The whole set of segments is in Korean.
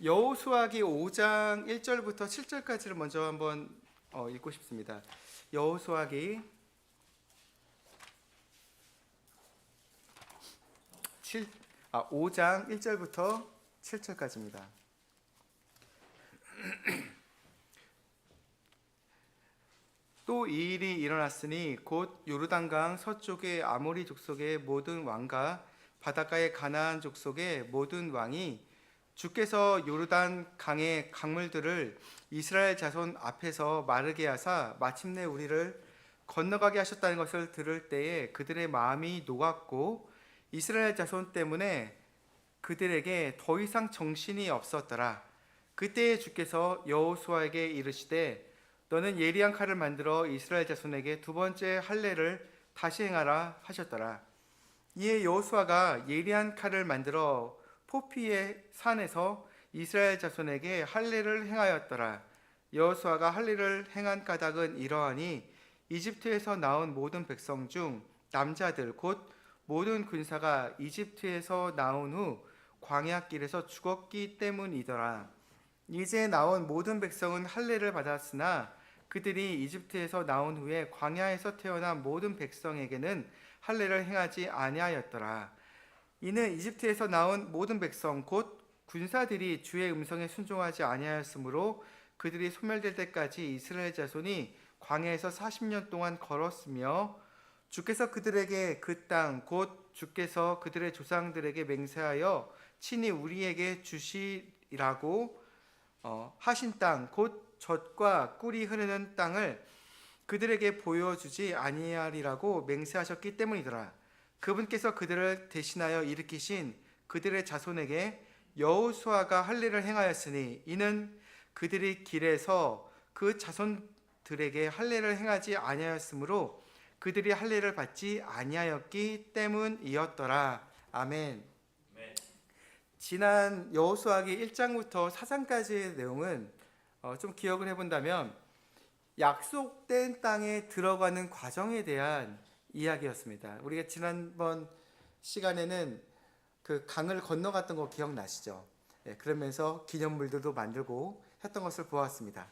여호수아기 5장 1절부터 7절까지를 먼저 한번 읽고 싶습니다. 여호수아기 5장 1절부터 7절까지입니다. 또 이 일이 일어났으니 곧 요르단강 서쪽의 아모리 족속의 모든 왕과 바닷가의 가나안 족속의 모든 왕이 주께서 요르단 강의 강물들을 이스라엘 자손 앞에서 마르게 하사 마침내 우리를 건너가게 하셨다는 것을 들을 때에 그들의 마음이 녹았고 이스라엘 자손 때문에 그들에게 더 이상 정신이 없었더라. 그때에 주께서 여호수아에게 이르시되 너는 예리한 칼을 만들어 이스라엘 자손에게 두 번째 할례를 다시 행하라 하셨더라. 이에 여호수아가 예리한 칼을 만들어 포피의 산에서 이스라엘 자손에게 할례를 행하였더라. 여호수아가 할례를 행한 까닭은 이러하니 이집트에서 나온 모든 백성 중 남자들 곧 모든 군사가 이집트에서 나온 후 광야길에서 죽었기 때문이더라. 이제 나온 모든 백성은 할례를 받았으나 그들이 이집트에서 나온 후에 광야에서 태어난 모든 백성에게는 할례를 행하지 아니하였더라. 이는 이집트에서 나온 모든 백성 곧 군사들이 주의 음성에 순종하지 아니하였으므로 그들이 소멸될 때까지 이스라엘 자손이 광야에서 40년 동안 걸었으며 주께서 그들에게 그 땅 곧 주께서 그들의 조상들에게 맹세하여 친히 우리에게 주시라고 하신 땅 곧 젖과 꿀이 흐르는 땅을 그들에게 보여주지 아니하리라고 맹세하셨기 때문이더라. 그분께서 그들을 대신하여 일으키신 그들의 자손에게 여호수아가 할례를 행하였으니 이는 그들이 길에서 그 자손들에게 할례를 행하지 아니하였으므로 그들이 할례를 받지 아니하였기 때문이었더라. 아멘. 지난 여호수아기 1장부터 4장까지의 내용은 좀 기억을 해본다면 약속된 땅에 들어가는 과정에 대한 이야기였습니다. 우리가 지난번 시간에는 그 강을 건너갔던 거 기억나시죠? 그러면서 기념물들도 만들고 했던 것을 보았습니다.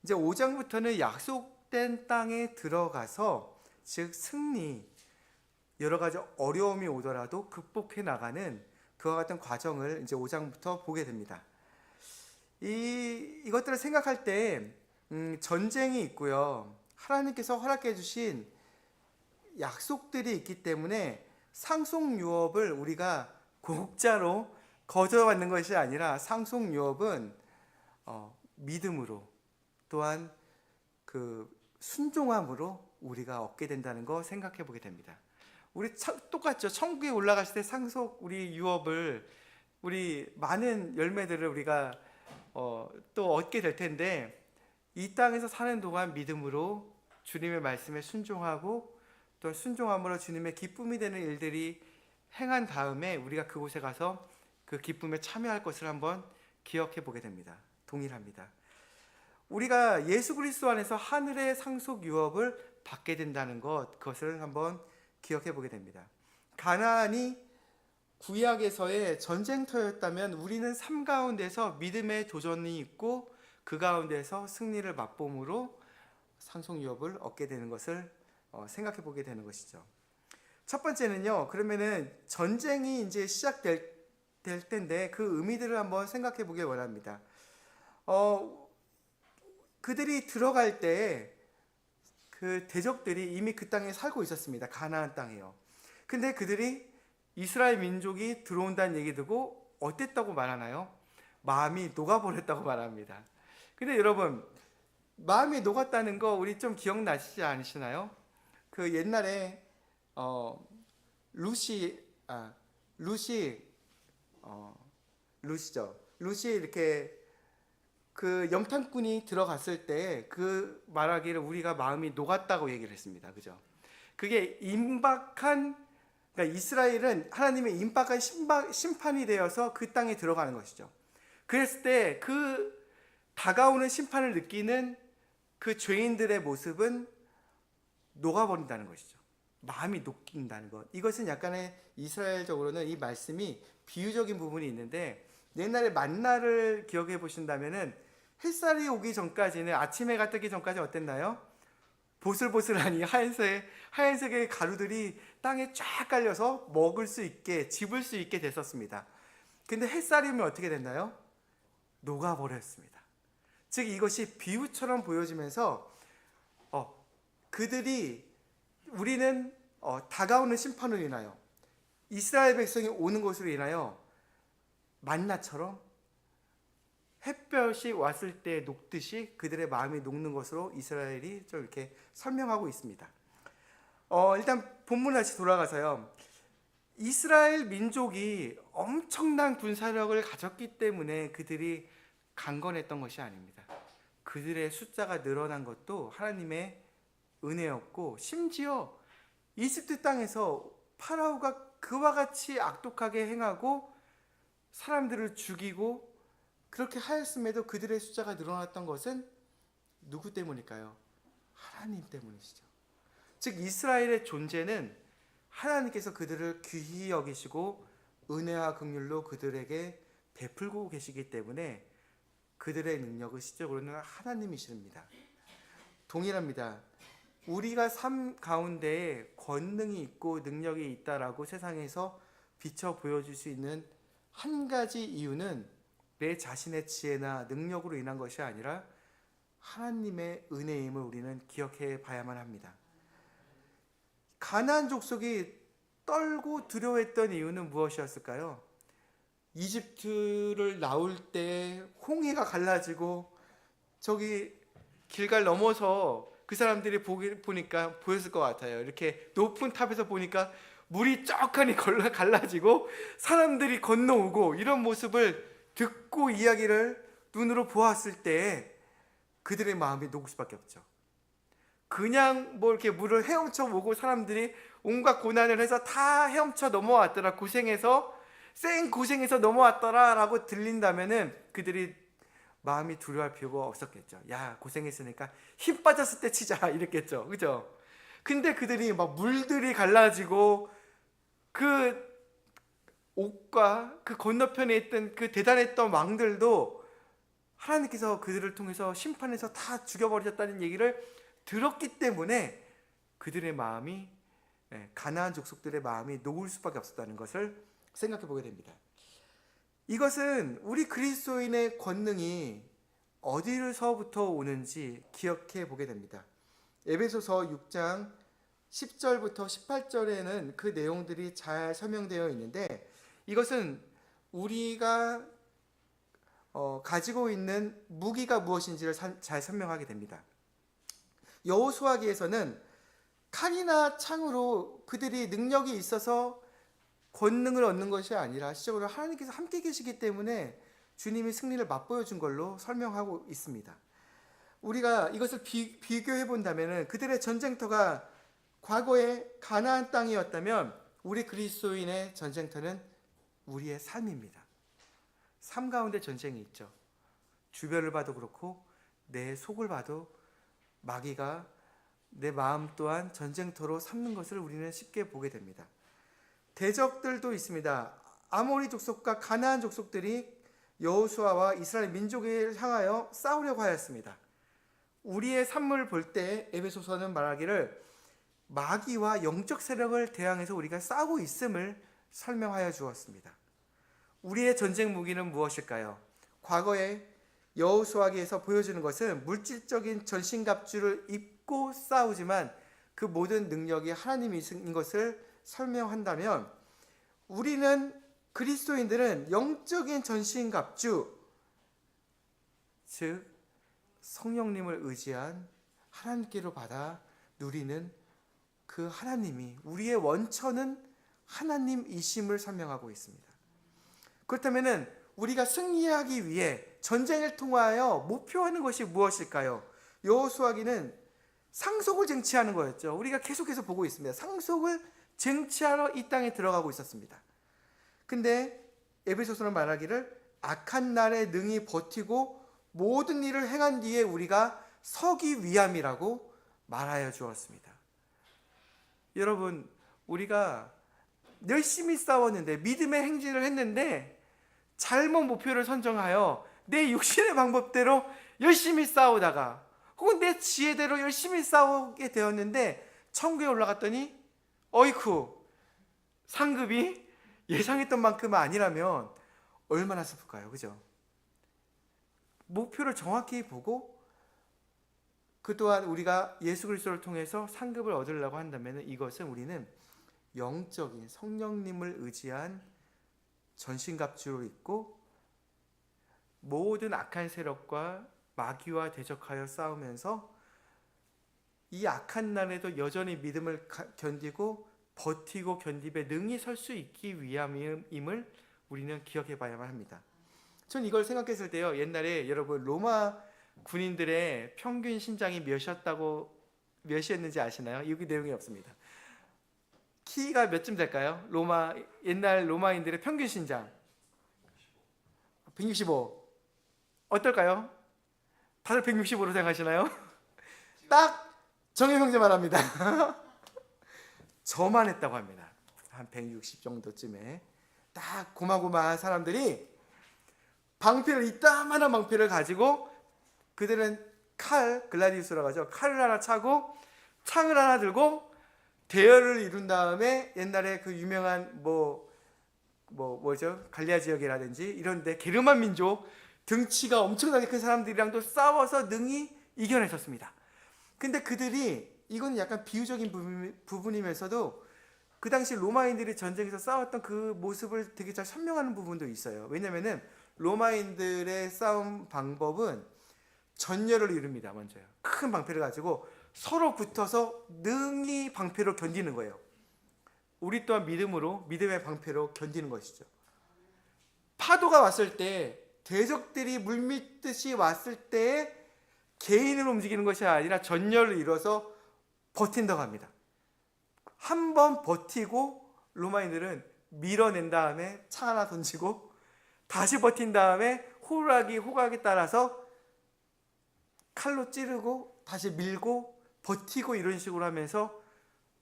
이제 5장부터는 약속된 땅에 들어가서 즉 승리, 여러 가지 어려움이 오더라도 극복해 나가는 그와 같은 과정을 이제 5장부터 보게 됩니다. 이것들을 생각할 때 전쟁이 있고요. 하나님께서 허락해 주신 약속들이 있기 때문에 상속 유업을 우리가 공짜로 거저받는 것이 아니라 상속 유업은 믿음으로 또한 그 순종함으로 우리가 얻게 된다는 거 생각해 보게 됩니다. 우리 똑같죠. 천국에 올라갔을 때 상속 우리 유업을 우리 많은 열매들을 우리가 또 얻게 될 텐데 이 땅에서 사는 동안 믿음으로 주님의 말씀에 순종하고 또 순종함으로 주님의 기쁨이 되는 일들이 행한 다음에 우리가 그곳에 가서 그 기쁨에 참여할 것을 한번 기억해 보게 됩니다. 동일합니다. 우리가 예수 그리스도 안에서 하늘의 상속 유업을 받게 된다는 것, 그것을 한번 기억해 보게 됩니다. 가나안이 구약에서의 전쟁터였다면 우리는 삶 가운데서 믿음의 도전이 있고 그 가운데서 승리를 맛봄으로 상속 유업을 얻게 되는 것을 생각해 보게 되는 것이죠. 첫 번째는요. 그러면은 전쟁이 이제 시작될 텐데 그 의미들을 한번 생각해 보길 원합니다. 그들이 들어갈 때 그 대적들이 이미 그 땅에 살고 있었습니다. 가나안 땅에요. 근데 그들이 이스라엘 민족이 들어온다는 얘기 듣고 어땠다고 말하나요? 마음이 녹아버렸다고 말합니다. 근데 여러분, 마음이 녹았다는 거 우리 좀 기억나시지 않으시나요? 그 옛날에 루시죠. 루시 이렇게 그 영탄꾼이 들어갔을 때 그 말하기를 우리가 마음이 녹았다고 얘기를 했습니다. 그죠? 그게 임박한, 그러니까 이스라엘은 하나님의 임박한 심판이 되어서 그 땅에 들어가는 것이죠. 그랬을 때 그 다가오는 심판을 느끼는 그 죄인들의 모습은 녹아버린다는 것이죠. 마음이 녹인다는 것. 이것은 약간의 이스라엘적으로는 이 말씀이 비유적인 부분이 있는데 옛날에 만나를 기억해 보신다면은 햇살이 오기 전까지는, 아침 해가 뜨기 전까지 어땠나요? 보슬보슬하니 하얀색의 가루들이 땅에 쫙 깔려서 먹을 수 있게, 집을 수 있게 됐었습니다. 근데 햇살이 오면 어떻게 됐나요? 녹아버렸습니다. 즉 이것이 비유처럼 보여지면서 그들이, 우리는 다가오는 심판으로 인하여, 이스라엘 백성이 오는 것으로 인하여 만나처럼 햇볕이 왔을 때 녹듯이 그들의 마음이 녹는 것으로 이스라엘이 좀 이렇게 설명하고 있습니다. 일단 본문 다시 돌아가서요. 이스라엘 민족이 엄청난 군사력을 가졌기 때문에 그들이 강건했던 것이 아닙니다. 그들의 숫자가 늘어난 것도 하나님의 은혜였고, 심지어 이집트 땅에서 파라오가 그와 같이 악독하게 행하고 사람들을 죽이고 그렇게 하였음에도 그들의 숫자가 늘어났던 것은 누구 때문일까요? 하나님 때문이시죠. 즉 이스라엘의 존재는 하나님께서 그들을 귀히 여기시고 은혜와 긍휼로 그들에게 베풀고 계시기 때문에 그들의 능력은 실적으로는 하나님이십니다. 동일합니다. 우리가 삶 가운데에 권능이 있고 능력이 있다라고 세상에서 비춰 보여줄 수 있는 한 가지 이유는 내 자신의 지혜나 능력으로 인한 것이 아니라 하나님의 은혜임을 우리는 기억해 봐야만 합니다. 가나안 족속이 떨고 두려워했던 이유는 무엇이었을까요? 이집트를 나올 때 홍해가 갈라지고 저기 길갈 넘어서 그 사람들이 보니까 보였을 것 같아요. 이렇게 높은 탑에서 보니까 물이 쩍하니 갈라지고 사람들이 건너오고, 이런 모습을 듣고 이야기를 눈으로 보았을 때 그들의 마음이 녹을 수밖에 없죠. 그냥 뭐 이렇게 물을 헤엄쳐 오고 사람들이 온갖 고난을 해서 다 헤엄쳐 넘어왔더라, 고생해서 넘어왔더라 라고 들린다면은 그들이 마음이 두려워할 필요가 없었겠죠. 야, 고생했으니까 힘 빠졌을 때 치자 이랬겠죠. 그죠? 근데 그들이 막 물들이 갈라지고 그 옥과 그 건너편에 있던 그 대단했던 왕들도 하나님께서 그들을 통해서 심판해서 다 죽여버리셨다는 얘기를 들었기 때문에 그들의 마음이, 가나안 족속들의 마음이 녹을 수밖에 없었다는 것을 생각해 보게 됩니다. 이것은 우리 그리스도인의 권능이 어디서부터 오는지 기억해 보게 됩니다. 에베소서 6장 10절부터 18절에는 그 내용들이 잘 설명되어 있는데, 이것은 우리가 가지고 있는 무기가 무엇인지를 잘 설명하게 됩니다. 여호수아기에서는 칼이나 창으로 그들이 능력이 있어서 권능을 얻는 것이 아니라 실적으로 하나님께서 함께 계시기 때문에 주님이 승리를 맛보여 준 걸로 설명하고 있습니다. 우리가 이것을 비교해 본다면 그들의 전쟁터가 과거의 가나안 땅이었다면 우리 그리스도인의 전쟁터는 우리의 삶입니다. 삶 가운데 전쟁이 있죠. 주변을 봐도 그렇고 내 속을 봐도 마귀가 내 마음 또한 전쟁터로 삼는 것을 우리는 쉽게 보게 됩니다. 대적들도 있습니다. 아모리 족속과 가나안 족속들이 여호수아와 이스라엘 민족을 향하여 싸우려고 하였습니다. 우리의 삶을 볼 때 에베소서는 말하기를 마귀와 영적 세력을 대항해서 우리가 싸우고 있음을 설명하여 주었습니다. 우리의 전쟁 무기는 무엇일까요? 과거에 여호수아기에서 보여주는 것은 물질적인 전신갑주를 입고 싸우지만 그 모든 능력이 하나님이신 것을 설명한다면, 우리는 그리스도인들은 영적인 전신갑주, 즉 성령님을 의지한 하나님께로 받아 누리는 그 하나님이, 우리의 원천은 하나님이심을 설명하고 있습니다. 그렇다면 우리가 승리하기 위해 전쟁을 통하여 목표하는 것이 무엇일까요? 여호수아기는 상속을 쟁취하는 거였죠. 우리가 계속해서 보고 있습니다. 상속을 쟁취하러 이 땅에 들어가고 있었습니다. 근데 에베소서는 말하기를 악한 날에 능히 버티고 모든 일을 행한 뒤에 우리가 서기 위함이라고 말하여 주었습니다. 여러분, 우리가 열심히 싸웠는데 믿음의 행진을 했는데 잘못 목표를 선정하여 내 육신의 방법대로 열심히 싸우다가 혹은 내 지혜대로 열심히 싸우게 되었는데 천국에 올라갔더니 어이쿠 상급이 예상했던 만큼은 아니라면 얼마나 슬플까요? 그죠? 목표를 정확히 보고 그 또한 우리가 예수 그리스도를 통해서 상급을 얻으려고 한다면 이것은 우리는 영적인 성령님을 의지한 전신갑주를 입고 모든 악한 세력과 마귀와 대적하여 싸우면서 이 악한 날에도 여전히 믿음을 견디고 버티고 견디며 능히 설 수 있기 위함임을 우리는 기억해 봐야만 합니다. 전 이걸 생각했을 때요, 옛날에 여러분 로마 군인들의 평균 신장이 몇이었는지 아시나요? 여기 내용이 없습니다. 키가 몇쯤 될까요? 옛날 로마인들의 평균 신장 165. 어떨까요? 다들 165로 생각하시나요? 딱 정의 형제만 합니다. 저만 했다고 합니다. 한 160 정도쯤에 딱 고마고마한 사람들이 이따만한 방패를 가지고 그들은 글라디우스라고 하죠. 칼을 하나 차고 창을 하나 들고 대열을 이룬 다음에 옛날에 그 유명한 뭐죠? 갈리아 지역이라든지 이런데 게르만 민족 등치가 엄청나게 큰 사람들이랑도 싸워서 능히 이겨냈었습니다. 근데 그들이 이건 약간 비유적인 부분이면서도 그 당시 로마인들이 전쟁에서 싸웠던 그 모습을 되게 잘 설명하는 부분도 있어요. 왜냐면은 로마인들의 싸움 방법은 전열을 이룹니다. 먼저요. 큰 방패를 가지고 서로 붙어서 능히 방패로 견디는 거예요. 우리 또한 믿음의 방패로 견디는 것이죠. 파도가 왔을 때, 대적들이 물밀듯이 왔을 때 개인으로 움직이는 것이 아니라 전열을 이뤄서 버틴다고 합니다. 한 번 버티고 로마인들은 밀어낸 다음에 창 하나 던지고 다시 버틴 다음에 호각에 따라서 칼로 찌르고 다시 밀고 버티고 이런 식으로 하면서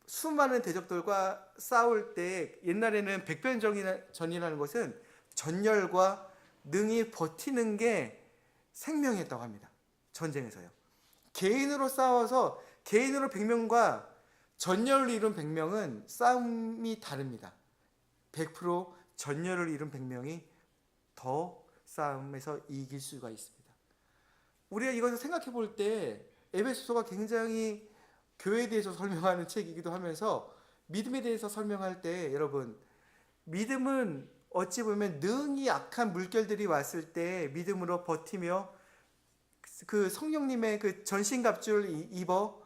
수많은 대적들과 싸울 때 옛날에는 백변전이라는 것은 전열과 능히 버티는 게 생명이었다고 합니다. 전쟁에서요. 개인으로 싸워서 개인으로 100명과 전열을 이룬 100명은 싸움이 다릅니다. 100% 전열을 이룬 100명이 더 싸움에서 이길 수가 있습니다. 우리가 이것을 생각해 볼 때 에베소서가 굉장히 교회에 대해서 설명하는 책이기도 하면서 믿음에 대해서 설명할 때 여러분 믿음은 어찌 보면 능히 악한 물결들이 왔을 때 믿음으로 버티며 그 성령님의 그 전신갑주를 입어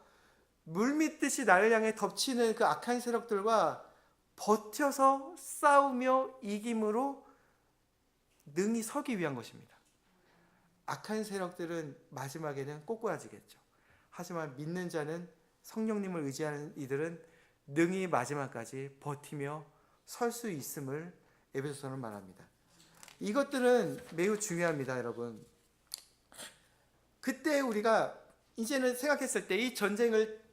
물밀듯이 나를 향해 덮치는 그 악한 세력들과 버텨서 싸우며 이김으로 능히 서기 위한 것입니다. 악한 세력들은 마지막에는 꼬꾸라지겠죠. 하지만 믿는 자는 성령님을 의지하는 이들은 능히 마지막까지 버티며 설 수 있음을 에베소서는 말합니다. 이것들은 매우 중요합니다, 여러분. 그때 우리가 이제는 생각했을 때 이 전쟁을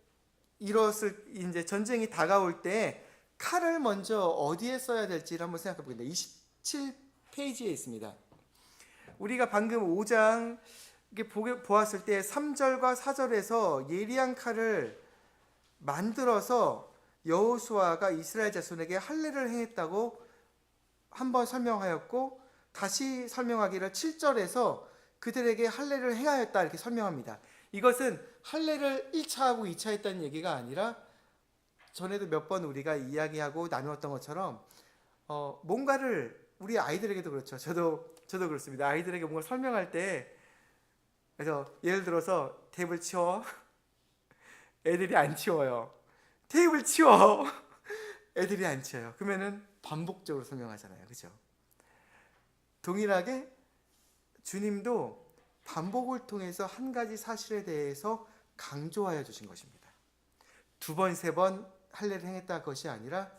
이제 전쟁이 다가올 때 칼을 먼저 어디에 써야 될지를 한번 생각해 보겠습니다. 27페이지에 있습니다. 우리가 방금 5장 보았을 때 3절과 4절에서 예리한 칼을 만들어서 여호수아가 이스라엘 자손에게 할례를 행했다고 한번 설명하였고 다시 설명하기를 7절에서 그들에게 할례를 행하였다 이렇게 설명합니다. 이것은 할례를 1차하고 2차 했다는 얘기가 아니라 전에도 몇 번 우리가 이야기하고 나누었던 것처럼 뭔가를 우리 아이들에게도 그렇죠. 저도 그렇습니다. 아이들에게 뭔가 설명할 때 그래서 예를 들어서 테이블 치워. 애들이 안 치워요. 테이블 치워. 애들이 안 치워요. 그러면은 반복적으로 설명하잖아요. 그죠? 동일하게 주님도 반복을 통해서 한 가지 사실에 대해서 강조하여 주신 것입니다. 2번, 3번 할례를 행했다 것이 아니라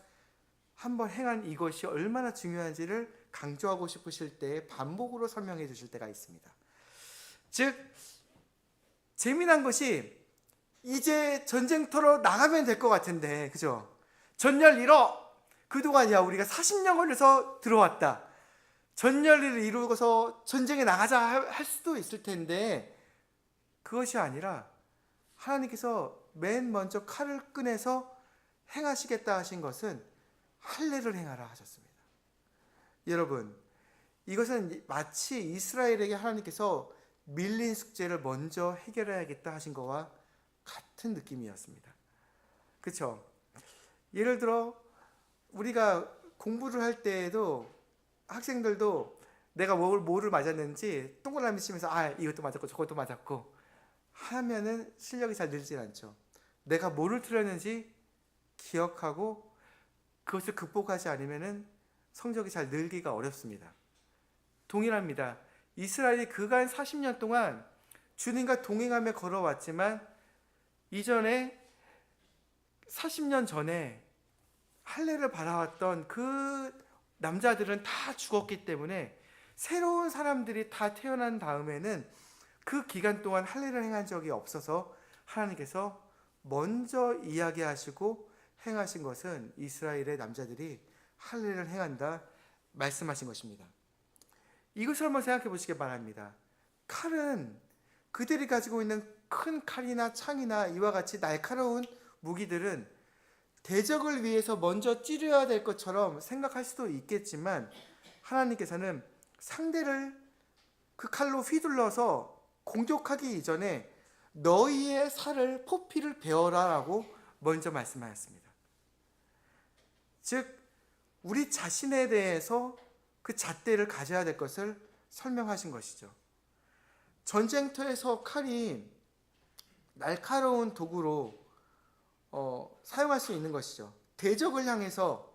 한 번 행한 이것이 얼마나 중요한지를 강조하고 싶으실 때 반복으로 설명해 주실 때가 있습니다. 즉 재미난 것이 이제 전쟁터로 나가면 될 것 같은데 그죠? 전열 잃어. 그동안이야 우리가 40년 걸려서 들어왔다. 전열리를 이루고서 전쟁에 나가자 할 수도 있을 텐데 그것이 아니라 하나님께서 맨 먼저 칼을 꺼내서 행하시겠다 하신 것은 할례를 행하라 하셨습니다. 여러분, 이것은 마치 이스라엘에게 하나님께서 밀린 숙제를 먼저 해결해야겠다 하신 것과 같은 느낌이었습니다. 그렇죠? 예를 들어 우리가 공부를 할 때에도 학생들도 내가 뭐를 맞았는지 동그라미 치면서 이것도 맞았고 저것도 맞았고 하면은 실력이 잘 늘지 않죠. 내가 뭐를 틀렸는지 기억하고 그것을 극복하지 않으면은 성적이 잘 늘기가 어렵습니다. 동일합니다. 이스라엘이 그간 40년 동안 주님과 동행하며 걸어왔지만 이전에 40년 전에 할례를 받아왔던 그 남자들은 다 죽었기 때문에 새로운 사람들이 다 태어난 다음에는 그 기간 동안 할례를 행한 적이 없어서 하나님께서 먼저 이야기하시고 행하신 것은 이스라엘의 남자들이 할례를 행한다 말씀하신 것입니다. 이것을 한번 생각해 보시기 바랍니다. 칼은 그들이 가지고 있는 큰 칼이나 창이나 이와 같이 날카로운 무기들은 대적을 위해서 먼저 찌르야 될 것처럼 생각할 수도 있겠지만 하나님께서는 상대를 그 칼로 휘둘러서 공격하기 이전에 너희의 살을 포피를 베어라 라고 먼저 말씀하였습니다. 즉 우리 자신에 대해서 그 잣대를 가져야 될 것을 설명하신 것이죠. 전쟁터에서 칼이 날카로운 도구로 사용할 수 있는 것이죠. 대적을 향해서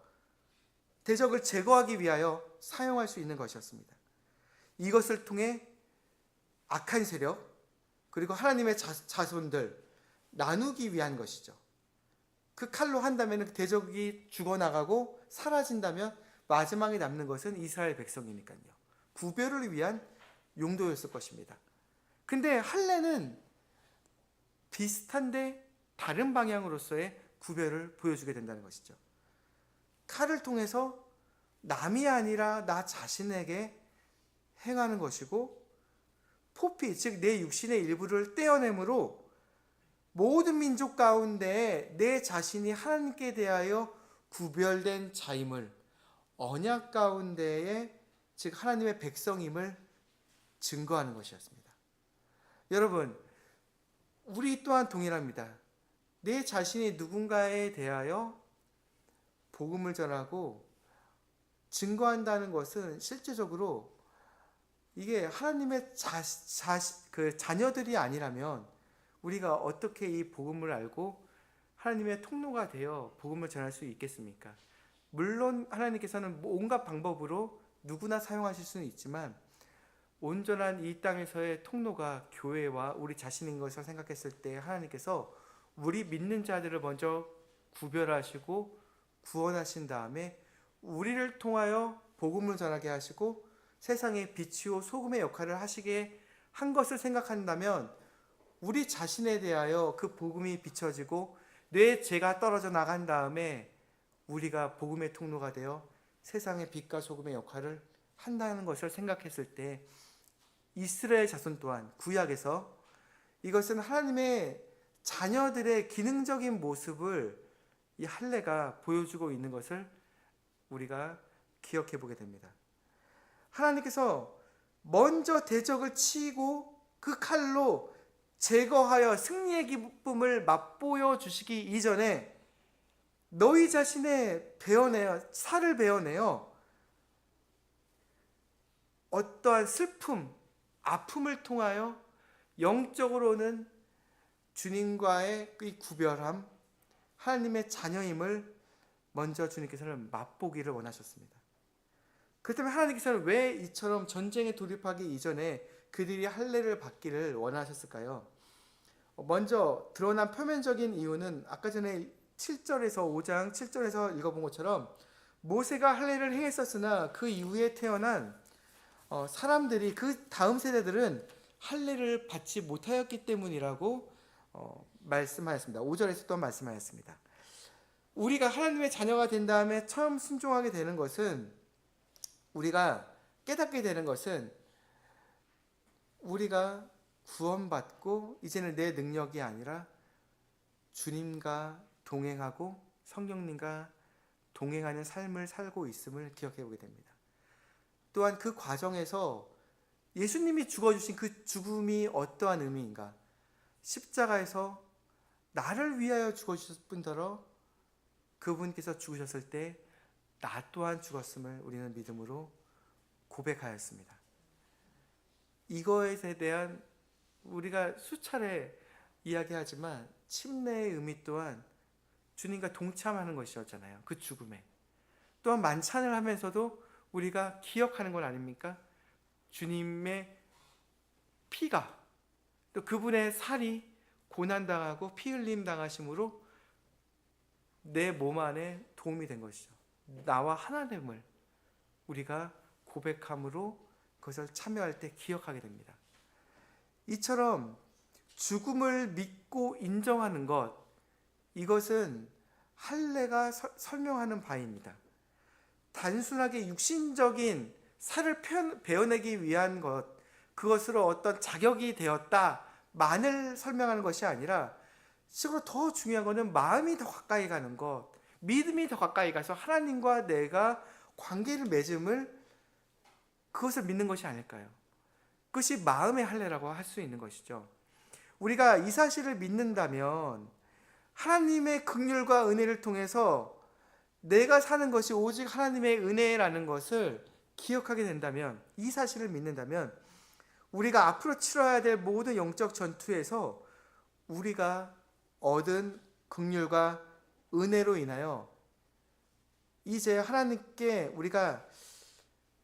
대적을 제거하기 위하여 사용할 수 있는 것이었습니다. 이것을 통해 악한 세력 그리고 하나님의 자손들 나누기 위한 것이죠. 그 칼로 한다면 대적이 죽어나가고 사라진다면 마지막에 남는 것은 이스라엘 백성이니까요. 구별을 위한 용도였을 것입니다. 근데 할례는 비슷한데 다른 방향으로서의 구별을 보여주게 된다는 것이죠. 칼을 통해서 남이 아니라 나 자신에게 행하는 것이고 포피, 즉 내 육신의 일부를 떼어내므로 모든 민족 가운데 내 자신이 하나님께 대하여 구별된 자임을 언약 가운데에 즉 하나님의 백성임을 증거하는 것이었습니다. 여러분, 우리 또한 동일합니다. 내 자신이 누군가에 대하여 복음을 전하고 증거한다는 것은 실제적으로 이게 하나님의 자녀들이 아니라면 우리가 어떻게 이 복음을 알고 하나님의 통로가 되어 복음을 전할 수 있겠습니까? 물론 하나님께서는 온갖 방법으로 누구나 사용하실 수는 있지만 온전한 이 땅에서의 통로가 교회와 우리 자신인 것을 생각했을 때 하나님께서 우리 믿는 자들을 먼저 구별하시고 구원하신 다음에 우리를 통하여 복음을 전하게 하시고 세상의 빛이요 소금의 역할을 하시게 한 것을 생각한다면 우리 자신에 대하여 그 복음이 비춰지고 내 죄가 떨어져 나간 다음에 우리가 복음의 통로가 되어 세상의 빛과 소금의 역할을 한다는 것을 생각했을 때 이스라엘 자손 또한 구약에서 이것은 하나님의 자녀들의 기능적인 모습을 이 할례가 보여주고 있는 것을 우리가 기억해 보게 됩니다. 하나님께서 먼저 대적을 치고 그 칼로 제거하여 승리의 기쁨을 맛보여 주시기 이전에 너희 자신의 살을 베어내어 어떠한 슬픔, 아픔을 통하여 영적으로는 주님과의 이 구별함, 하나님의 자녀임을 먼저 주님께서는 맛보기를 원하셨습니다. 그렇기 때문에 하나님께서는 왜 이처럼 전쟁에 돌입하기 이전에 그들이 할례를 받기를 원하셨을까요? 먼저 드러난 표면적인 이유는 아까 전에 5장 7절에서 읽어본 것처럼 모세가 할례를 행했었으나 그 이후에 태어난 사람들이 그 다음 세대들은 할례를 받지 못하였기 때문이라고 말씀하였습니다. 5절에서 또 말씀하였습니다. 우리가 하나님의 자녀가 된 다음에 처음 순종하게 되는 것은 우리가 깨닫게 되는 것은 우리가 구원받고 이제는 내 능력이 아니라 주님과 동행하고 성령님과 동행하는 삶을 살고 있음을 기억해 보게 됩니다. 또한 그 과정에서 예수님이 죽어주신 그 죽음이 어떠한 의미인가? 십자가에서 나를 위하여 죽어주셨을 뿐더러 그분께서 죽으셨을 때 나 또한 죽었음을 우리는 믿음으로 고백하였습니다. 이거에 대한 우리가 수차례 이야기하지만 침례의 의미 또한 주님과 동참하는 것이었잖아요. 그 죽음에. 또한 만찬을 하면서도 우리가 기억하는 건 아닙니까? 주님의 피가 또 그분의 살이 고난당하고 피 흘림 당하심으로 내 몸 안에 도움이 된 것이죠. 나와 하나됨을 우리가 고백함으로 그것을 참여할 때 기억하게 됩니다. 이처럼 죽음을 믿고 인정하는 것, 이것은 할례가 설명하는 바입니다. 단순하게 육신적인 살을 베어내기 위한 것, 그것으로 어떤 자격이 되었다만을 설명하는 것이 아니라 실제로 더 중요한 것은 마음이 더 가까이 가는 것, 믿음이 더 가까이 가서 하나님과 내가 관계를 맺음을, 그것을 믿는 것이 아닐까요? 그것이 마음의 할례라고 할 수 있는 것이죠. 우리가 이 사실을 믿는다면 하나님의 긍휼과 은혜를 통해서 내가 사는 것이 오직 하나님의 은혜라는 것을 기억하게 된다면, 이 사실을 믿는다면 우리가 앞으로 치러야 될 모든 영적 전투에서 우리가 얻은 긍휼과 은혜로 인하여 이제 하나님께 우리가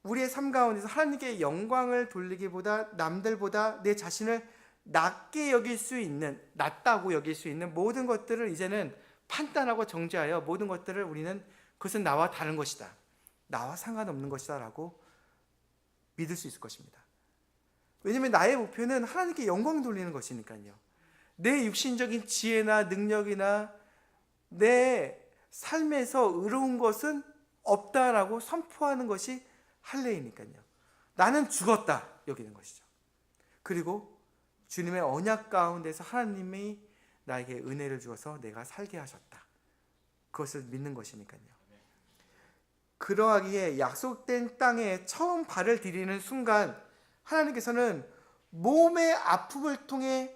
우리의 삶 가운데서 하나님께 영광을 돌리기보다 남들보다 내 자신을 낮게 여길 수 있는, 낮다고 여길 수 있는 모든 것들을 이제는 판단하고 정죄하여 모든 것들을 우리는 그것은 나와 다른 것이다, 나와 상관없는 것이다 라고 믿을 수 있을 것입니다. 왜냐하면 나의 목표는 하나님께 영광 돌리는 것이니까요. 내 육신적인 지혜나 능력이나 내 삶에서 의로운 것은 없다라고 선포하는 것이 할례이니까요. 나는 죽었다 여기는 것이죠. 그리고 주님의 언약 가운데서 하나님이 나에게 은혜를 주어서 내가 살게 하셨다, 그것을 믿는 것이니까요. 그러하기에 약속된 땅에 처음 발을 디디는 순간 하나님께서는 몸의 아픔을 통해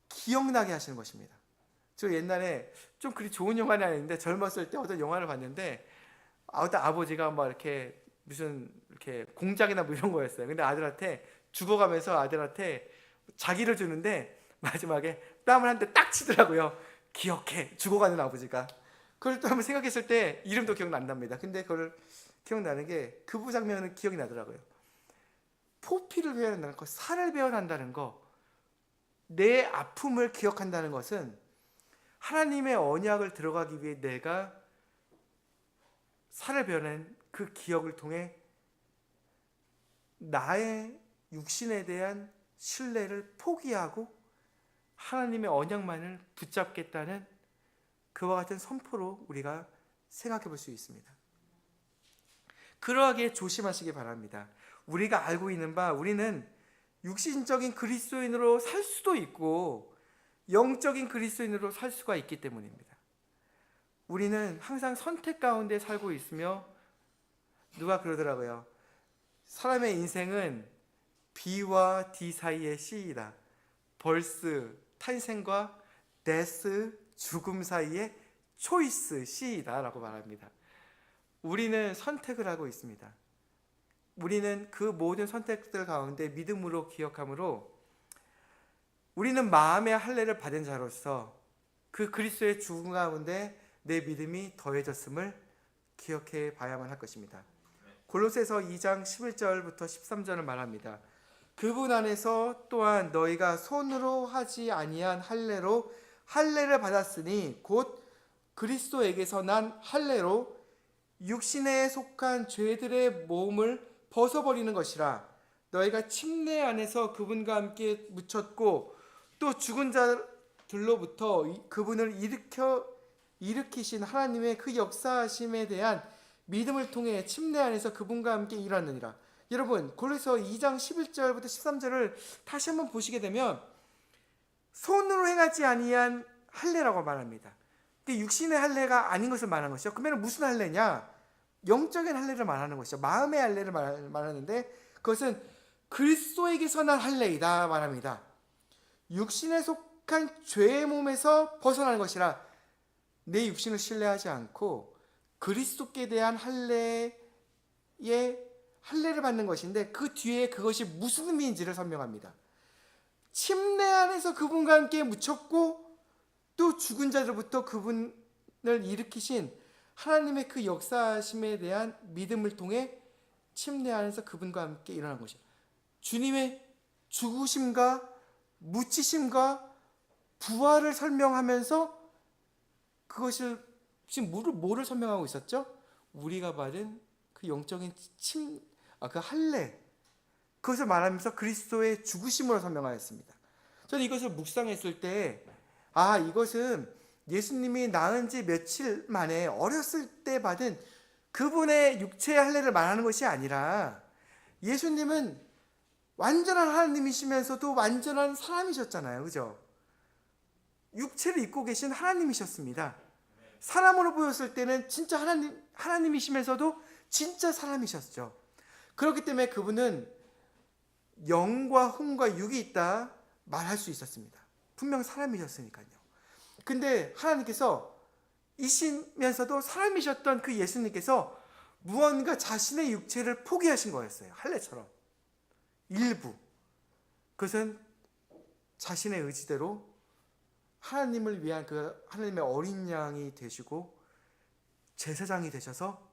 기억나게 하시는 것입니다. 저 옛날에 좀 그리 좋은 영화는 아닌데 젊었을 때 어떤 영화를 봤는데 어떤 아버지가 막 이렇게 무슨 이렇게 공작이나 뭐 이런 거였어요. 근데 아들한테 죽어가면서 아들한테 자기를 주는데 마지막에 땀을 한 대 딱 치더라고요. 기억해, 죽어가는 아버지가. 그걸 또 한번 생각했을 때 이름도 기억난답니다. 근데 그걸 기억나는 게 그 장면은 기억이 나더라고요. 포피를 배워낸다는 거, 살을 배워낸다는 거, 내 아픔을 기억한다는 것은 하나님의 언약을 들어가기 위해 내가 살을 베어낸 그 기억을 통해 나의 육신에 대한 신뢰를 포기하고 하나님의 언약만을 붙잡겠다는 그와 같은 선포로 우리가 생각해 볼 수 있습니다. 그러하기에 조심하시기 바랍니다. 우리가 알고 있는 바, 우리는 육신적인 그리스도인으로 살 수도 있고 영적인 그리스도인으로 살 수가 있기 때문입니다. 우리는 항상 선택 가운데 살고 있으며, 누가 그러더라고요. 사람의 인생은 B와 D 사이의 C이다. 벌스, 탄생과 데스, 죽음 사이의 초이스 C이다 라고 말합니다. 우리는 선택을 하고 있습니다. 우리는 그 모든 선택들 가운데 믿음으로 기억함으로 우리는 마음의 할례를 받은 자로서 그 그리스도의 죽음 가운데 내 믿음이 더해졌음을 기억해 봐야만 할 것입니다. 골로새서 2장 11절부터 13절을 말합니다. 그분 안에서 또한 너희가 손으로 하지 아니한 할례로 할례를 받았으니 곧 그리스도에게서 난 할례로 육신에 속한 죄들의 몸을 벗어버리는 것이라. 너희가 침례 안에서 그분과 함께 묻혔고 또 죽은 자들로부터 그분을 일으키신 하나님의 그 역사하심에 대한 믿음을 통해 침례 안에서 그분과 함께 일하느니라. 여러분 골로새 2장 11절부터 13절을 다시 한번 보시게 되면 손으로 행하지 아니한 할례라고 말합니다. 육신의 할례가 아닌 것을 말하는 것이죠. 그러면 무슨 할례냐? 영적인 할례를 말하는 것이죠. 마음의 할례를 말하는데 그것은 그리스도에게서 난 할례이다 말합니다. 육신에 속한 죄의 몸에서 벗어나는 것이라 내 육신을 신뢰하지 않고 그리스도께 대한 할례를 받는 것인데 그 뒤에 그것이 무슨 의미인지를 설명합니다. 침례 안에서 그분과 함께 묻혔고 또 죽은 자들부터 그분을 일으키신 하나님의 그 역사심에 대한 믿음을 통해 침례 안에서 그분과 함께 일어난 것이에요. 주님의 죽으심과 묻히심과 부활을 설명하면서 그것을 지금 뭐를 설명하고 있었죠? 우리가 받은 그 영적인 그 할례, 그것을 말하면서 그리스도의 죽으심으로 설명하였습니다. 저는 이것을 묵상했을 때 이것은 예수님이 낳은 지 며칠 만에 어렸을 때 받은 그분의 육체의 할례를 말하는 것이 아니라 예수님은 완전한 하나님이시면서도 완전한 사람이셨잖아요. 그죠? 육체를 입고 계신 하나님이셨습니다. 사람으로 보였을 때는 진짜 하나님이시면서도 진짜 사람이셨죠. 그렇기 때문에 그분은 영과 혼과 육이 있다 말할 수 있었습니다. 분명 사람이셨으니까요. 근데 하나님께서 이시면서도 사람이셨던 그 예수님께서 무언가 자신의 육체를 포기하신 거였어요. 할례처럼. 일부. 그것은 자신의 의지대로 하나님을 위한 그 하나님의 어린 양이 되시고 제사장이 되셔서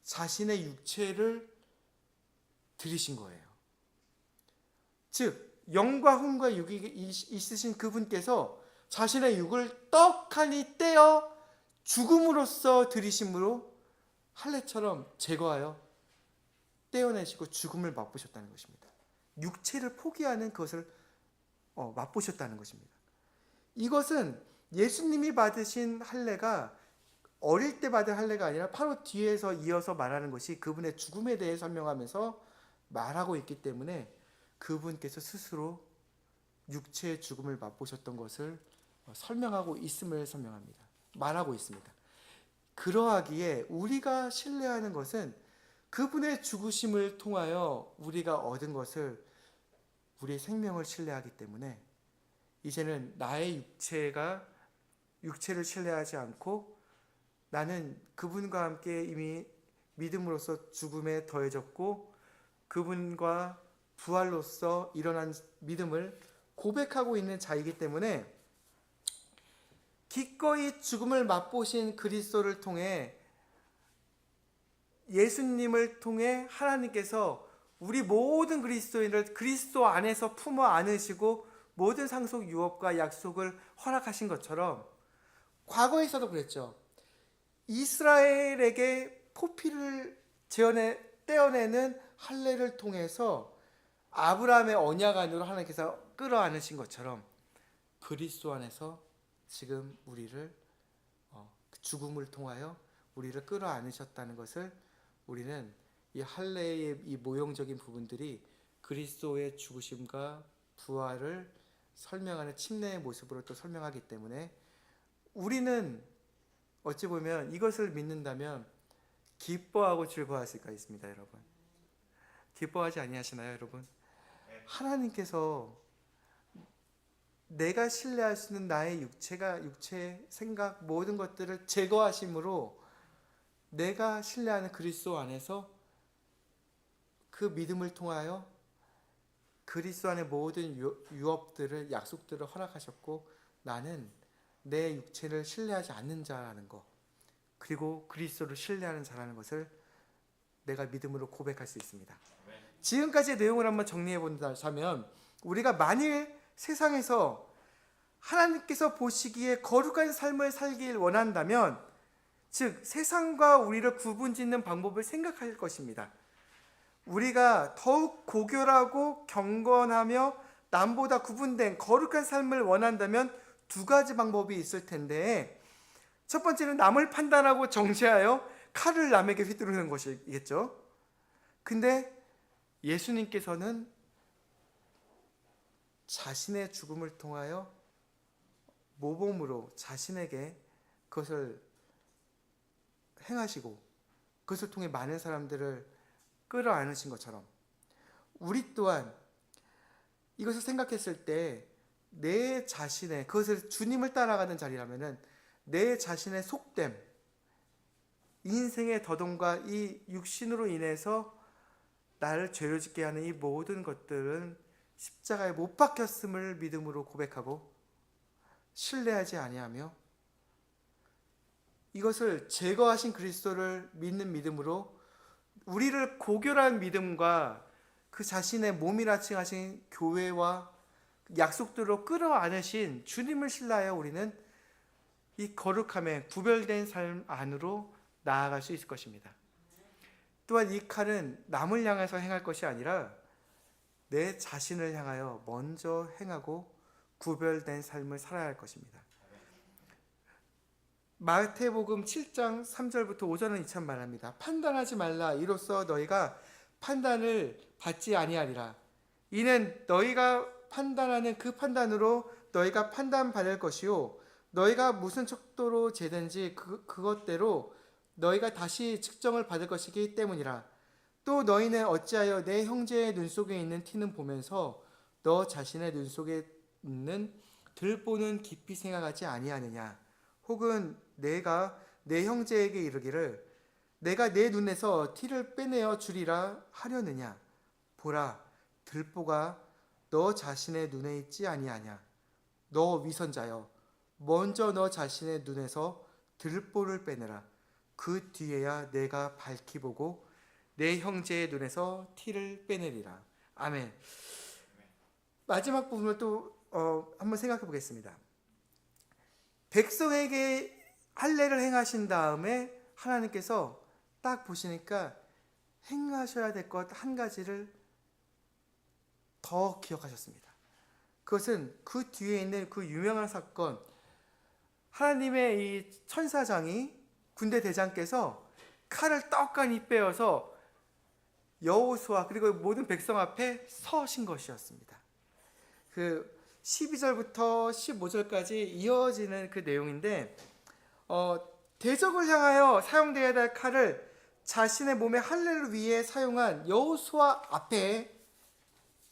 자신의 육체를 드리신 거예요. 즉 영과 혼과 육이 있으신 그분께서 자신의 육을 떡하니 떼어 죽음으로써 드리심으로 할례처럼 제거하여 떼어내시고 죽음을 맛보셨다는 것입니다. 육체를 포기하는 것을 맛보셨다는 것입니다. 이것은 예수님이 받으신 할례가 어릴 때 받은 할례가 아니라 바로 뒤에서 이어서 말하는 것이 그분의 죽음에 대해 설명하면서 말하고 있기 때문에 그분께서 스스로 육체의 죽음을 맛보셨던 것을 설명하고 있음을 설명합니다. 말하고 있습니다. 그러하기에 우리가 신뢰하는 것은 그분의 죽으심을 통하여 우리가 얻은 것을 우리의 생명을 신뢰하기 때문에 이제는 나의 육체를 신뢰하지 않고 나는 그분과 함께 이미 믿음으로써 죽음에 더해졌고 그분과 부활로써 일어난 믿음을 고백하고 있는 자이기 때문에 기꺼이 죽음을 맛보신 그리스도를 통해 예수님을 통해 하나님께서 우리 모든 그리스도인을 그리스도 안에서 품어 안으시고 모든 상속 유업과 약속을 허락하신 것처럼 과거에서도 그랬죠. 이스라엘에게 포피를 떼어내는 할례를 통해서 아브라함의 언약 안으로 하나님께서 끌어안으신 것처럼 그리스도 안에서 지금 우리를 죽음을 통하여 우리를 끌어안으셨다는 것을 우리는 이 할례의 이 모형적인 부분들이 그리스도의 죽으심과 부활을 설명하는 침례의 모습으로 또 설명하기 때문에 우리는 어찌 보면 이것을 믿는다면 기뻐하고 즐거워할 수가 있습니다. 여러분 기뻐하지 아니하시나요? 여러분 하나님께서 내가 신뢰할 수 있는 나의 육체, 생각 모든 것들을 제거하심으로 내가 신뢰하는 그리스도 안에서 그 믿음을 통하여 그리스도 안의 모든 유업들을 약속들을 허락하셨고 나는 내 육체를 신뢰하지 않는 자라는 것 그리고 그리스도를 신뢰하는 자라는 것을 내가 믿음으로 고백할 수 있습니다. 지금까지의 내용을 한번 정리해 본다면 우리가 만일 세상에서 하나님께서 보시기에 거룩한 삶을 살길 원한다면 즉 세상과 우리를 구분짓는 방법을 생각할 것입니다. 우리가 더욱 고결하고 경건하며 남보다 구분된 거룩한 삶을 원한다면 두 가지 방법이 있을 텐데 첫 번째는 남을 판단하고 정죄하여 칼을 남에게 휘두르는 것이겠죠. 근데 예수님께서는 자신의 죽음을 통하여 모범으로 자신에게 그것을 행하시고 그것을 통해 많은 사람들을 끌어안으신 것처럼 우리 또한 이것을 생각했을 때 내 자신의 그것을 주님을 따라가는 자리라면은 내 자신의 속됨, 인생의 더dom과 이 육신으로 인해서 나를 죄를 짓게 하는 이 모든 것들은 십자가에 못 박혔음을 믿음으로 고백하고 신뢰하지 아니하며 이것을 제거하신 그리스도를 믿는 믿음으로 우리를 고결한 믿음과 그 자신의 몸이라 칭하신 교회와 약속들로 끌어안으신 주님을 신뢰하여 우리는 이 거룩함에 구별된 삶 안으로 나아갈 수 있을 것입니다. 또한 이 칼은 남을 향해서 행할 것이 아니라 내 자신을 향하여 먼저 행하고 구별된 삶을 살아야 할 것입니다. 마태복음 7장 3절부터 5절은 이처럼 말합니다. 판단하지 말라. 이로써 너희가 판단을 받지 아니하리라. 이는 너희가 판단하는 그 판단으로 너희가 판단받을 것이요 너희가 무슨 척도로 재든지 그것대로 너희가 다시 측정을 받을 것이기 때문이라. 또 너희는 어찌하여 내 형제의 눈 속에 있는 티는 보면서 너 자신의 눈 속에 있는 들보는 깊이 생각하지 아니하느냐. 혹은 내가 내 형제에게 이르기를 내가 내 눈에서 티를 빼내어 주리라 하려느냐. 보라, 들보가 너 자신의 눈에 있지 아니하냐. 너 위선자여, 먼저 너 자신의 눈에서 들보를 빼내라. 그 뒤에야 내가 밝히 보고 내 형제의 눈에서 티를 빼내리라. 아멘. 마지막 부분을 또 한번 생각해 보겠습니다. 백성에게 할례를 행하신 다음에 하나님께서 딱 보시니까 행하셔야 될 것 한 가지를 더 기억하셨습니다. 그것은 그 뒤에 있는 그 유명한 사건, 하나님의 이 천사장이 군대 대장께서 칼을 떡하니 빼어서 여호수아 그리고 모든 백성 앞에 서신 것이었습니다. 그 12절부터 15절까지 이어지는 그 내용인데 대적을 향하여 사용되어야 할 칼을 자신의 몸의 할례를 위해 사용한 여호수아 앞에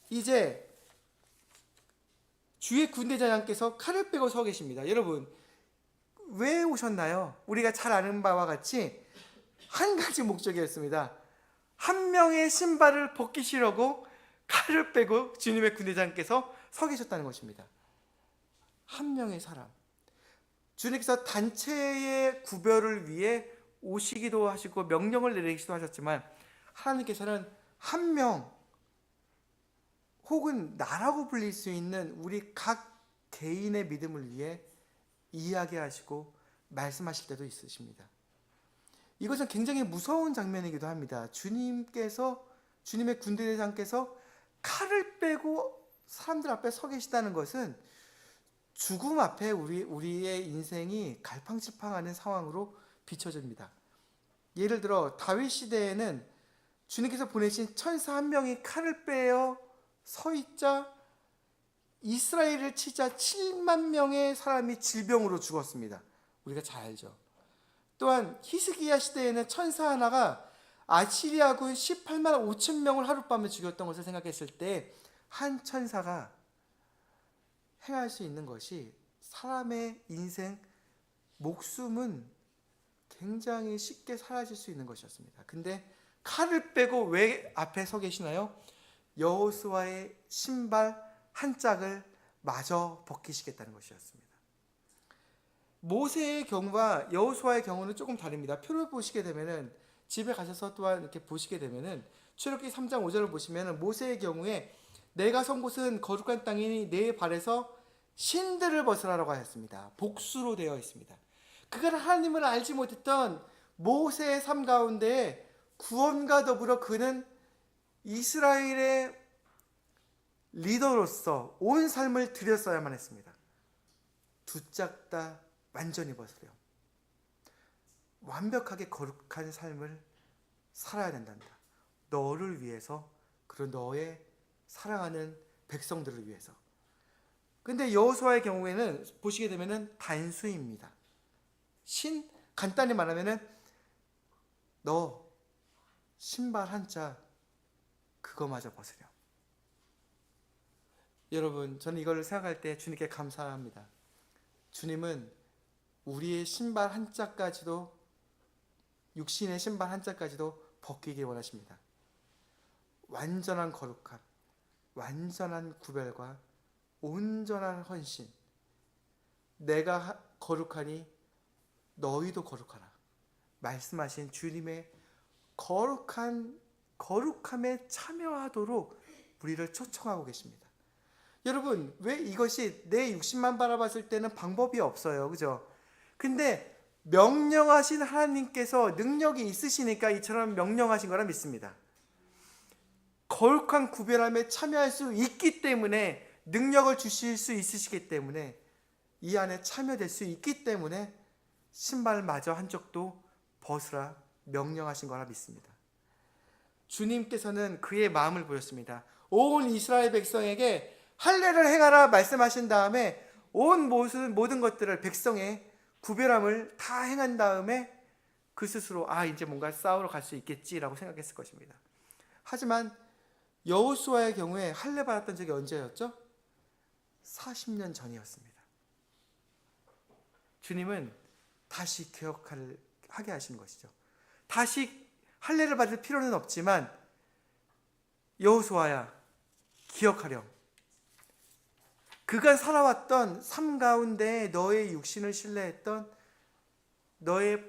이제 주의 군대장께서 칼을 빼고 서 계십니다. 여러분 왜 오셨나요? 우리가 잘 아는 바와 같이 한 가지 목적이었습니다. 한 명의 신발을 벗기시려고 칼을 빼고 주님의 군대장께서 서 계셨다는 것입니다. 한 명의 사람. 주님께서 단체의 구별을 위해 오시기도 하시고 명령을 내리기도 하셨지만 하나님께서는 한 명 혹은 나라고 불릴 수 있는 우리 각 개인의 믿음을 위해 이야기하시고 말씀하실 때도 있으십니다. 이것은 굉장히 무서운 장면이기도 합니다. 주님의 군대장께서 칼을 빼고 사람들 앞에 서 계시다는 것은 죽음 앞에 우리의 인생이 갈팡질팡하는 상황으로 비춰집니다. 예를 들어 다윗 시대에는 주님께서 보내신 천사 한 명이 칼을 빼어 서 있자 이스라엘을 치자 7만 명의 사람이 질병으로 죽었습니다. 우리가 잘 알죠. 또한 히스기야 시대에는 천사 하나가 아시리아군 18만 5천 명을 하룻밤에 죽였던 것을 생각했을 때 한 천사가 행할 수 있는 것이 사람의 인생, 목숨은 굉장히 쉽게 사라질 수 있는 것이었습니다. 근데 칼을 빼고 왜 앞에 서 계시나요? 여호수아의 신발 한 짝을 마저 벗기시겠다는 것이었습니다. 모세의 경우와 여호수아의 경우는 조금 다릅니다. 표를 보시게 되면은 집에 가셔서 또한 이렇게 보시게 되면은 출애굽기 3장 5절을 보시면은 모세의 경우에 내가 선 곳은 거룩한 땅이니 내 발에서 신들을 벗으라라고 하였습니다. 복수로 되어 있습니다. 그가 하나님을 알지 못했던 모세의 삶 가운데 구원과 더불어 그는 이스라엘의 리더로서 온 삶을 들였어야만 했습니다. 두 짝 다 완전히 벗으려 완벽하게 거룩한 삶을 살아야 된단다. 너를 위해서 그리고 너의 사랑하는 백성들을 위해서. 근데 여호수아의 경우에는 보시게 되면은 단수입니다. 간단히 말하면은 너 신발 한 짝 그거마저 벗으렴. 여러분, 저는 이걸 생각할 때 주님께 감사합니다. 주님은 우리의 신발 한 짝까지도, 육신의 신발 한 짝까지도 벗기길 원하십니다. 완전한 거룩함, 완전한 구별과 온전한 헌신. 내가 거룩하니 너희도 거룩하라 말씀하신 주님의 거룩함에 참여하도록 우리를 초청하고 계십니다. 여러분, 왜 이것이 내 육신만 바라봤을 때는 방법이 없어요, 그죠? 근데 명령하신 하나님께서 능력이 있으시니까 이처럼 명령하신 거라 믿습니다. 거룩한 구별함에 참여할 수 있기 때문에, 능력을 주실 수 있으시기 때문에, 이 안에 참여될 수 있기 때문에 신발마저 한쪽도 벗으라 명령하신 거라 믿습니다. 주님께서는 그의 마음을 보였습니다. 온 이스라엘 백성에게 할례를 행하라 말씀하신 다음에 온 모든 것들을, 백성의 구별함을 다 행한 다음에 그 스스로 이제 뭔가 싸우러 갈 수 있겠지라고 생각했을 것입니다. 하지만 여호수아의 경우에 할례 받았던 적이 언제였죠? 40년 전이었습니다. 주님은 다시 기억하게 하시는 것이죠. 다시 할례를 받을 필요는 없지만 여호수아야, 기억하렴. 그간 살아왔던 삶 가운데 너의 육신을 신뢰했던 너의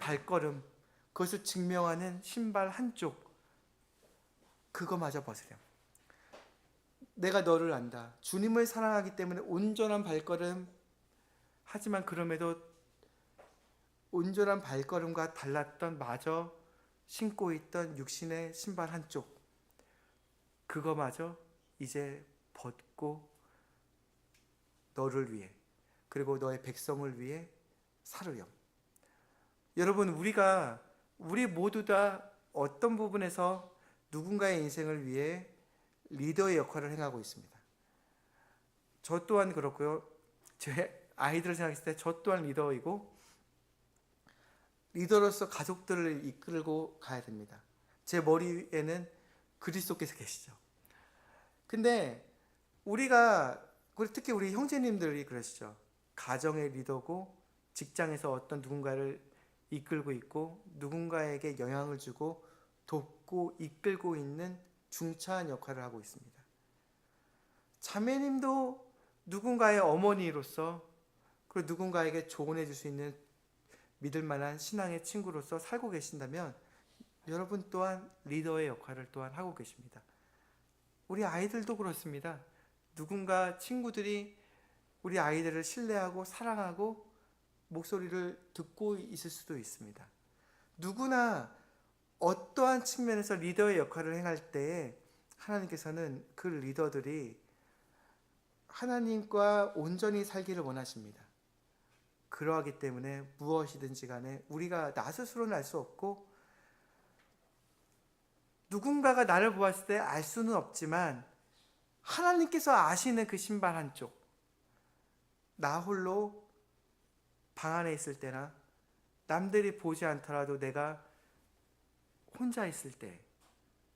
발걸음, 그것을 증명하는 신발 한쪽, 그거마저 벗으렴. 내가 너를 안다. 주님을 사랑하기 때문에 온전한 발걸음, 하지만 그럼에도 온전한 발걸음과 달랐던 마저 신고 있던 육신의 신발 한쪽, 그거마저 이제 벗고 너를 위해, 그리고 너의 백성을 위해 살으렴. 여러분, 우리 모두 다 어떤 부분에서 누군가의 인생을 위해 리더의 역할을 행하고 있습니다. 저 또한 그렇고요. 제 아이들을 생각했을 때 저 또한 리더이고, 리더로서 가족들을 이끌고 가야 됩니다. 제 머리에는 그리스도께서 계시죠. 근데 특히 우리 형제님들이 그러시죠. 가정의 리더고 직장에서 어떤 누군가를 이끌고 있고 누군가에게 영향을 주고 돕고 이끌고 있는 중차한 역할을 하고 있습니다. 자매님도 누군가의 어머니로서, 그리고 누군가에게 조언해 줄 수 있는 믿을 만한 신앙의 친구로서 살고 계신다면 여러분 또한 리더의 역할을 또한 하고 계십니다. 우리 아이들도 그렇습니다. 누군가 친구들이 우리 아이들을 신뢰하고 사랑하고 목소리를 듣고 있을 수도 있습니다. 누구나 어떠한 측면에서 리더의 역할을 행할 때에 하나님께서는 그 리더들이 하나님과 온전히 살기를 원하십니다. 그러하기 때문에 무엇이든지 간에 우리가 나 스스로는 알 수 없고 누군가가 나를 보았을 때 알 수는 없지만 하나님께서 아시는 그 신발 한쪽, 나 홀로 방 안에 있을 때나 남들이 보지 않더라도 내가 혼자 있을 때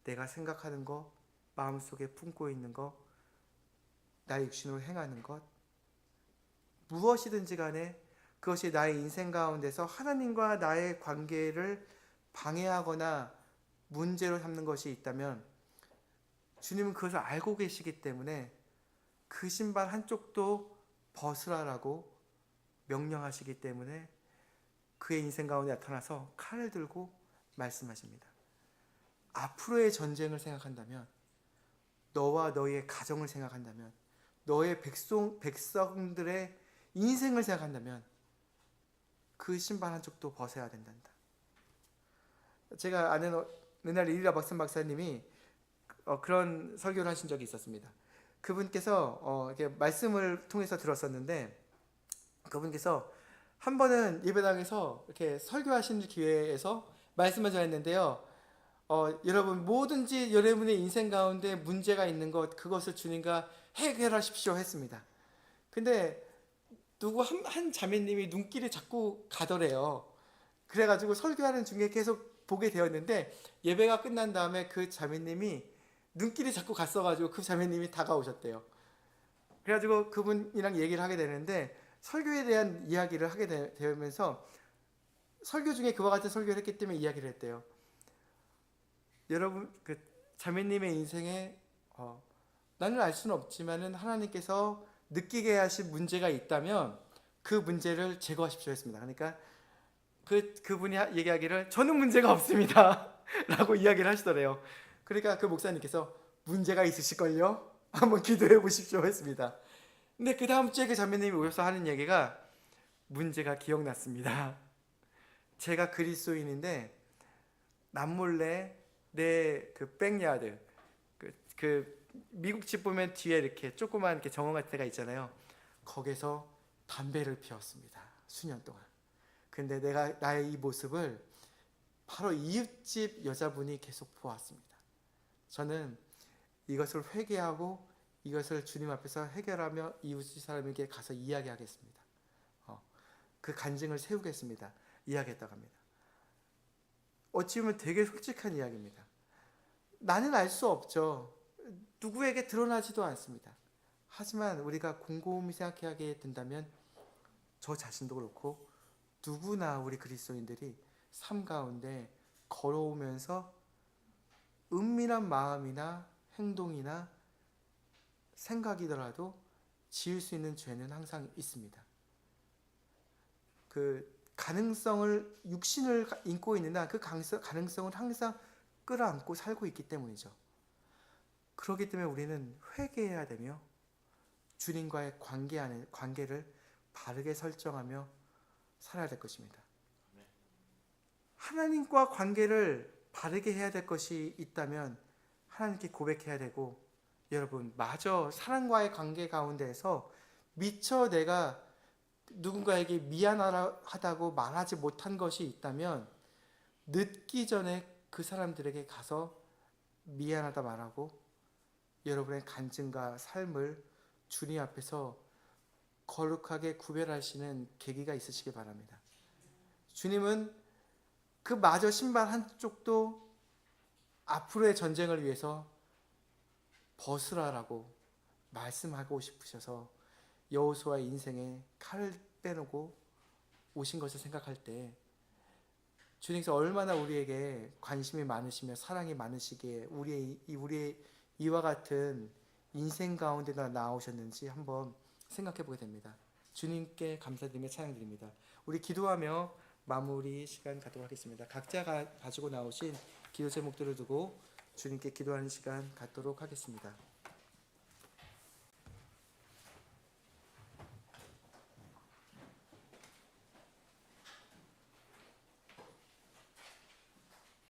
내가 생각하는 것, 마음속에 품고 있는 것, 나의 육신으로 행하는 것, 무엇이든지 간에 그것이 나의 인생 가운데서 하나님과 나의 관계를 방해하거나 문제로 삼는 것이 있다면 주님은 그것을 알고 계시기 때문에 그 신발 한쪽도 벗으라라고 명령하시기 때문에 그의 인생 가운데 나타나서 칼을 들고 말씀하십니다. 앞으로의 전쟁을 생각한다면, 너와 너의 가정을 생각한다면, 너의 백성들의 인생을 생각한다면 그 신발 한쪽도 벗어야 된단다. 제가 아는 은하 리리라 박사님이 그런 설교를 하신 적이 있었습니다. 그분께서 이렇게 말씀을 통해서 들었었는데, 그분께서 한 번은 예배당에서 이렇게 설교하신 기회에서 말씀을 전했는데요. 여러분 뭐든지 여러분의 인생 가운데 문제가 있는 것 그것을 주님과 해결하십시오 했습니다. 근데 누구 한 자매님이 눈길이 자꾸 가더래요. 그래가지고 설교하는 중에 계속 보게 되었는데 예배가 끝난 다음에 그 자매님이 눈길이 자꾸 갔어가지고 그 자매님이 다가오셨대요. 그래가지고 그분이랑 얘기를 하게 되는데 설교에 대한 이야기를 하게 되면서 설교 중에 그와 같은 설교를 했기 때문에 이야기를 했대요. 여러분 그 자매님의 인생에 나는 알 수는 없지만은 하나님께서 느끼게 하신 문제가 있다면 그 문제를 제거하십시오 했습니다. 그러니까 그분이 얘기하기를 저는 문제가 없습니다 라고 이야기를 하시더래요. 그러니까 그 목사님께서 문제가 있으실걸요? 한번 기도해 보십시오 했습니다. 근데 그 다음 주에 그 자매님이 오셔서 하는 얘기가 문제가 기억났습니다. 제가 그리스도인인데 남몰래 내 그 백야드 그 미국 집 보면 뒤에 이렇게 조그만 이렇게 정원 같은 데가 있잖아요. 거기서 담배를 피웠습니다. 수년 동안. 근데 내가 나의 이 모습을 바로 이웃집 여자분이 계속 보았습니다. 저는 이것을 회개하고 이것을 주님 앞에서 해결하며 이웃집 사람에게 가서 이야기하겠습니다. 그 간증을 세우겠습니다. 이야기했다고 합니다. 어찌 보면 되게 솔직한 이야기입니다. 나는 알 수 없죠. 누구에게 드러나지도 않습니다. 하지만 우리가 곰곰이 생각하게 된다면 저 자신도 그렇고 누구나 우리 그리스도인들이 삶 가운데 걸어오면서 은밀한 마음이나 행동이나 생각이더라도 지을 수 있는 죄는 항상 있습니다. 그 가능성을 육신을 인고 있는 한 그 가능성을 항상 끌어안고 살고 있기 때문이죠. 그렇기 때문에 우리는 회개해야 되며 주님과의 관계를 바르게 설정하며 살아야 될 것입니다. 하나님과 관계를 바르게 해야 될 것이 있다면 하나님께 고백해야 되고, 여러분 마저 사랑과의 관계 가운데에서 미처 내가 누군가에게 미안하다고 말하지 못한 것이 있다면 늦기 전에 그 사람들에게 가서 미안하다 말하고 여러분의 간증과 삶을 주님 앞에서 거룩하게 구별하시는 계기가 있으시기 바랍니다. 주님은 그 마저 신발 한쪽도 앞으로의 전쟁을 위해서 벗으라라고 말씀하고 싶으셔서 여호수아의 인생에 칼을 빼놓고 오신 것을 생각할 때 주님께서 얼마나 우리에게 관심이 많으시며 사랑이 많으시기에 우리의 이와 같은 인생 가운데다 나오셨는지 한번 생각해 보게 됩니다. 주님께 감사드리며 찬양드립니다. 우리 기도하며 마무리 시간 갖도록 하겠습니다. 각자가 가지고 나오신 기도 제목들을 두고 주님께 기도하는 시간 갖도록 하겠습니다.